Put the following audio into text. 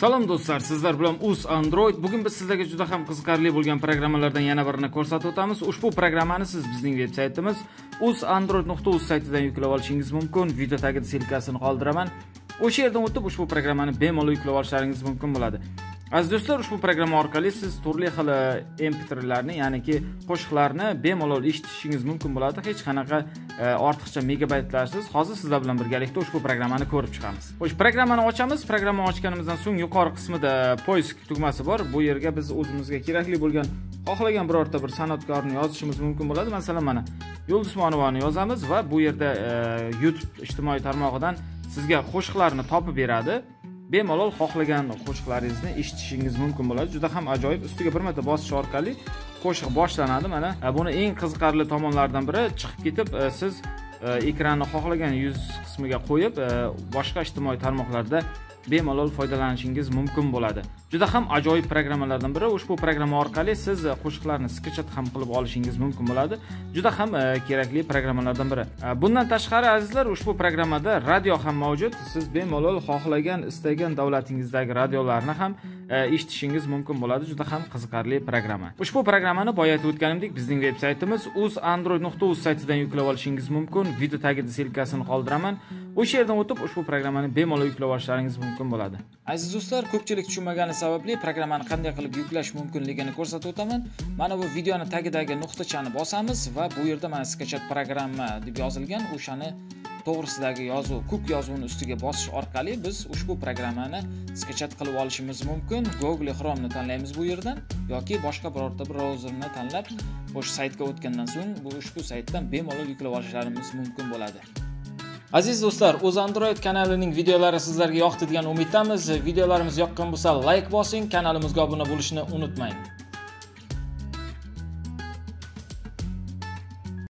Salom do'stlar, sizlar bilan Uz Android. Bugun biz sizlarga juda ham qiziqarli bo'lgan programmalardan yana birini ko'rsatib o'tamiz. Ushbu programmani siz bizning veb-saytimiz uzandroid.uz saytidan yuklab olishingiz mumkin. Video tagida silkasini qoldiraman. O'sha yerdan o'tib ushbu programmani bemalol yuklab olishlaringiz mumkin bo'ladi. Aziz do'stlar, ushbu programma orqali siz turli xil MP3larni, ya'niki qo'shiqlarni bemalol eshitishingiz mumkin bo'ladi. Hech qanaqa ortiqcha megabaytlarsiz. Hozir sizlar bilan birgalikda ushbu programmani ko'rib chiqamiz. Xo'sh, programmani ochamiz. Programmani ochganimizdan so'ng yuqori qismida poisk tugmasi bor. Bu yerga biz o'zimizga kerakli bo'lgan xohlagan birorta bir san'atkorni yozishimiz mumkin bo'ladi. Masalan, mana Yulduz Monovani yozamiz va bu yerda YouTube ijtimoiy tarmog'idan sizga qo'shiqlarni topib beradi. Bemalol xohlagan qo'shiqlaringizni eshitishingiz mumkin bo'ladi. Juda ham ajoyib. Ustiga bir marta bosish orqali qo'shiq boshlanadi. Mana buni eng qiziqarli tomonlaridan biri, chiqib ketib siz ekranni xohlagan yuz qismiga qo'yib boshqa ijtimoiy tarmoqlarda bemalol foydalanishingiz mumkin bo'ladi. Juda ham ajoyib programmalardan biri. Ushbu programma orqali siz qo'shiqlarni sketchat ham qilib olishingiz mumkin bo'ladi. Juda ham kerakli programmalardan biri. Bundan tashqari azizlar, ushbu programmada radio ham mavjud. Siz bemalol xohlagan, istagan davlatingizdagi radiolarni ham eshitishingiz mumkin bo'ladi. Juda ham qiziqarli programma. Ushbu programmani boya aytib o'tganimdek, bizning veb-saytimiz uzandroid.uz saytidan yuklab olishingiz mumkin. Video tagida silkasini qoldiraman. O'sha yerdan o'tib ushbu programmani bemalol yuklab olishlaringiz mumkin bo'ladi. Aziz do'stlar, ko'pchilik tushunmagani sababli programmani qanday qilib yuklash mumkinligini ko'rsatib o'taman. Mana bu videoni tagidagi nuqtachani bosamiz va bu yerda mana sketchat programma deb yozilgan, o'shani to'g'risidagi yozuv, kuk yozuvini ustiga bosish orqali biz ushbu programmani sketchat qilib olishimiz mumkin. Google Chrome'ni tanlaymiz bu yerdan yoki boshqa birorta brauzerni tanlab, o'sha saytga o'tgandan so'ng bu ushbu saytdan bemalol yuklab olishlarimiz mumkin bo'ladi. Aziz do'stlar, Uz Android kanalining videolari sizlarga yoqdi degan umiddamiz. Videolarimiz yoqqan bo'lsa, like bosing, kanalimizga obuna bo'lishni unutmang.